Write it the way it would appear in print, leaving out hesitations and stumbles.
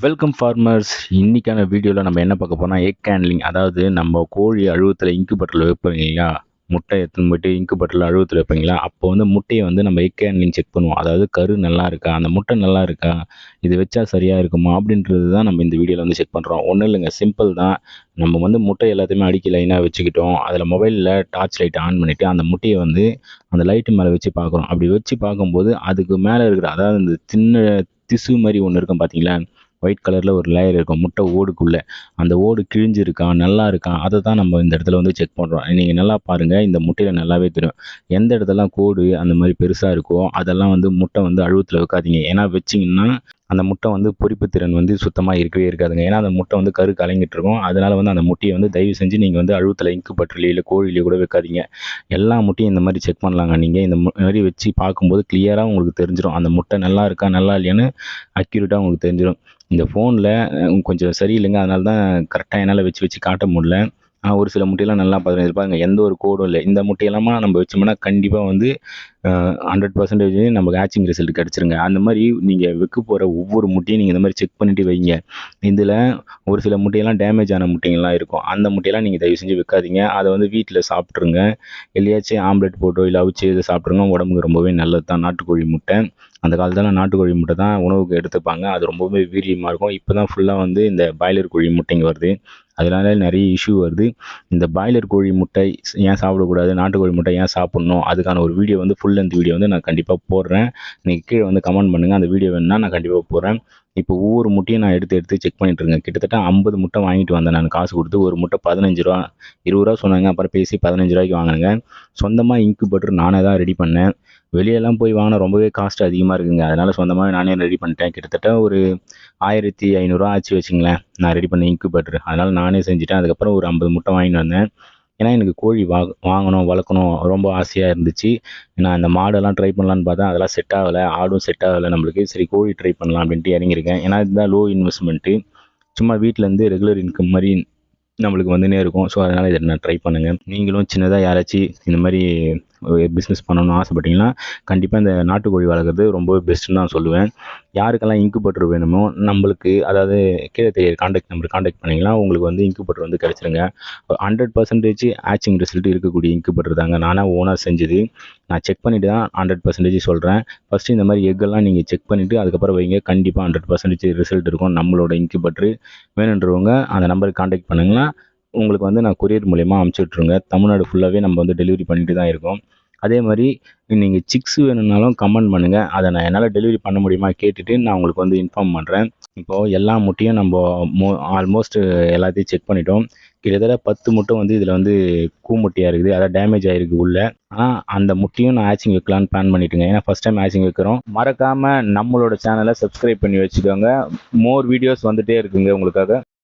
Welcome farmers. இன்னைக்கான வீடியோவில் நம்ம என்ன பார்க்க போனால் எக் ஹேண்ட்லிங். அதாவது நம்ம கோழி அழுவத்தில் இன்குபேட்டரில் வைப்போம் இல்லையா, முட்டை எடுத்துன்னு போயிட்டு இன்குபேட்டரில் அழுவத்தில் வைப்பீங்களா, அப்போ வந்து முட்டையை வந்து நம்ம எக் ஹேண்ட்லிங் செக் பண்ணுவோம். அதாவது கரு நல்லா இருக்கா, அந்த முட்டை நல்லா இருக்கா, இது வச்சா சரியாக இருக்குமா அப்படின்றது தான் நம்ம இந்த வீடியோவில் வந்து செக் பண்ணுறோம். ஒன்றும் இல்லைங்க, சிம்பிள் தான். நம்ம வந்து முட்டை எல்லாத்தையுமே அடுக்கி லைனாக வச்சுக்கிட்டோம். அதில் மொபைலில் டார்ச் லைட் ஆன் பண்ணிவிட்டு அந்த முட்டையை வந்து அந்த லைட்டு மேலே வச்சு பார்க்குறோம். அப்படி வச்சு பார்க்கும்போது அதுக்கு மேலே இருக்கிற, அதாவது இந்த சின்ன திசு மாதிரி ஒன்று இருக்கும் பார்த்தீங்களா, ஒயிட் கலரில் ஒரு லேயர் இருக்கும் முட்டை ஓடுக்குள்ளே. அந்த ஓடு கிழிஞ்சிருக்கா, நல்லா இருக்கா, அதை தான் நம்ம இந்த இடத்துல வந்து செக் பண்ணுறோம். நீங்கள் நல்லா பாருங்கள், இந்த முட்டையில் நல்லாவே தெரியும். எந்த இடத்துலலாம் கோடு அந்த மாதிரி பெருசாக இருக்கோ அதெல்லாம் வந்து முட்டை வந்து அழுவத்தில் வைக்காதீங்க. ஏன்னா வச்சிங்கன்னா அந்த முட்டை வந்து பொரிப்பு திறன் வந்து சுத்தமாக இருக்கவே இருக்காதுங்க. ஏன்னா அந்த முட்டை வந்து கரு கலங்கிட்டு இருக்கும். அதனால் வந்து அந்த முட்டையை வந்து தயவு செஞ்சு நீங்கள் வந்து அழுவத்தில் இன்குபேட்டர்லேயோ இல்லை கோழிலையோ கூட வைக்காதீங்க. எல்லா முட்டையும் இந்த மாதிரி செக் பண்ணலாங்க. நீங்கள் இந்த மாதிரி வச்சு பார்க்கும்போது கிளியராக உங்களுக்கு தெரிஞ்சிடும் அந்த முட்டை நல்லா இருக்கா நல்லா இல்லையான்னு அக்யூரேட்டாக உங்களுக்கு தெரிஞ்சிடும். இந்த ஃபோனில் கொஞ்சம் சரியில்லைங்க, அதனால தான் கரெக்டாக என்னால் வச்சு வச்சு காட்ட முடியல. ஒரு சில முட்டையெல்லாம் நல்லா பாருங்க, எந்த ஒரு கோடும் இல்லை. இந்த முட்டையெல்லாமா நம்ம வச்சோம்னா கண்டிப்பாக வந்து 100% நமக்கு ஹேட்சிங் ரிசல்ட் கிடச்சிருங்க. அந்த மாதிரி நீங்கள் வைக்க போகிற ஒவ்வொரு முட்டையும் நீங்கள் இந்த மாதிரி செக் பண்ணிவிட்டு வைங்க. இதில் ஒரு சில முட்டையெல்லாம் டேமேஜ் ஆன முட்டைங்கள்லாம் இருக்கும். அந்த முட்டையெல்லாம் நீங்கள் தயவு செஞ்சு வைக்காதீங்க. அதை வந்து வீட்டில் சாப்பிட்ருங்க. எல்லையாச்சும் ஆம்லெட் போட்டோ இல்லை அவிச்சு இதை சாப்பிட்ருங்க. உடம்புக்கு ரொம்பவே நல்லது தான் நாட்டுக்கோழி முட்டை. அந்த காலத்தில் நாட்டுக்கோழி முட்டை தான் உணவுக்கு எடுத்துப்பாங்க. அது ரொம்பவே வீரியமாக இருக்கும். இப்போ தான் ஃபுல்லாக வந்து இந்த பாய்லர் கோழி முட்டைங்க வருது. அதனால நிறைய இஷ்யூ வருது. இந்த பாய்லர் கோழி முட்டை ஏன் சாப்பிடக்கூடாது, நாட்டுக்கோழி முட்டை ஏன் சாப்பிட்ணும், அதுக்கான ஒரு வீடியோ வந்து ஃபுல் லென்த் வீடியோ வந்து நான் கண்டிப்பாக போடுறேன். நீங்கள் கீழே வந்து கமெண்ட் பண்ணுங்கள், அந்த வீடியோ வேணுன்னா நான் கண்டிப்பாக போடுறேன். இப்போ ஒவ்வொரு முட்டையும் நான் எடுத்து எடுத்து செக் பண்ணிட்டு இருக்கேன். கிட்டத்தட்ட 50 முட்டை வாங்கிட்டு வந்தேன் நான் காசு கொடுத்து. ஒரு முட்டை 15 ரூபா, 20 ரூபா சொன்னாங்க. அப்புறம் பேசி 15 ரூபாய்க்கு வாங்கினேங்க. சொந்தமாக இன்குபேட்டர் நானே தான் ரெடி பண்ணேன். வெளியெல்லாம் போய் வாங்கினா ரொம்பவே காஸ்ட் அதிகமாக இருக்குங்க. அதனால் சொந்தமாக நானே ரெடி பண்ணிட்டேன். கிட்டத்தட்ட ஒரு 1500 ஆச்சு வச்சுங்களேன், நான் ரெடி பண்ண இன்குபேட்டர். அதனால் நானே செஞ்சுட்டேன். அதுக்கப்புறம் ஒரு 50 முட்டை வாங்கிட்டு வந்தேன். ஏன்னா எனக்கு கோழி வாங்கணும் வளர்க்கணும் ரொம்ப ஆசையாக இருந்துச்சு. நான் இந்த மாடெல்லாம் ட்ரை பண்ணலான்னு பார்த்தேன், அதெல்லாம் செட் ஆகலை. ஆடும் செட் ஆகலை நம்மளுக்கு. சரி கோழி ட்ரை பண்ணலாம் அப்படின்ட்டு இறங்கியிருக்கேன். ஏன்னா இதுதான் லோ இன்வெஸ்ட்மெண்ட்டு. சும்மா வீட்டிலேருந்து ரெகுலர் இன்கம் மாதிரி நம்மளுக்கு வந்துனே இருக்கும். ஸோ அதனால் இதை நான் ட்ரை பண்ணுங்கள். நீங்களும் சின்னதாக யாராச்சும் இந்த மாதிரி பிஸ்னஸ் பண்ணணும்னு ஆசைப்பட்டீங்கன்னா கண்டிப்பாக இந்த நாட்டுக்கோழி வளர்க்குறது ரொம்பவே பெஸ்ட்டுன்னு நான் சொல்லுவேன். யாருக்கெல்லாம் இன்குபேட்டர் வேணுமோ நம்மளுக்கு, அதாவது கீழே தெரியுற காண்டாக்ட் நம்பர் காண்டாக்ட் பண்ணிங்கன்னா உங்களுக்கு வந்து இன்குபேட்டர் வந்து கிடச்சிருங்க. 100% ஹேட்சிங் ரிசல்ட் இருக்கக்கூடிய இன்குபேட்டர் தாங்க. நானாக ஓனாக செஞ்சது. நான் செக் பண்ணிவிட்டு தான் 100% சொல்கிறேன். ஃபஸ்ட்டு இந்த மாதிரி எக்கெல்லாம் நீங்கள் செக் பண்ணிவிட்டு அதுக்கப்புறம் வைங்க. கண்டிப்பாக 100% ரிசல்ட் இருக்கும். நம்மளோட இன்குபேட்டர் வேணுன்றவங்க அந்த நம்பருக்கு காண்டாக்ட் பண்ணுங்கன்னா உங்களுக்கு வந்து நான் கொரியர் மூலயமா அமுச்சு விட்ருங்க. தமிழ்நாடு ஃபுல்லாகவே நம்ம வந்து டெலிவரி பண்ணிட்டு தான் இருக்கோம். அதே மாதிரி நீங்கள் சிக்ஸ் வேணும்னாலும் கமெண்ட் பண்ணுங்கள். அதை நான் என்னால் டெலிவரி பண்ண முடியுமா கேட்டுட்டு நான் உங்களுக்கு வந்து இன்ஃபார்ம் பண்ணுறேன். இப்போது எல்லா முட்டையும் நம்ம ஆல்மோஸ்ட் எல்லாத்தையும் செக் பண்ணிட்டோம். கிட்டத்தட்ட 10 முட்டை வந்து இதில் வந்து கூமுட்டையாக இருக்குது, அதாவது டேமேஜ் ஆகிருக்கு உள்ளே. ஆனால் அந்த முட்டையும் நான் ஹேட்சிங் வைக்கலான்னு பிளான் பண்ணிட்டுங்க. ஏன்னா ஃபஸ்ட் டைம் ஹேட்சிங் வைக்கிறோம். மறக்காமல் நம்மளோட சேனலை சப்ஸ்கிரைப் பண்ணி வச்சுக்கோங்க. மோர் வீடியோஸ் வந்துகிட்டே இருக்குங்க உங்களுக்காக.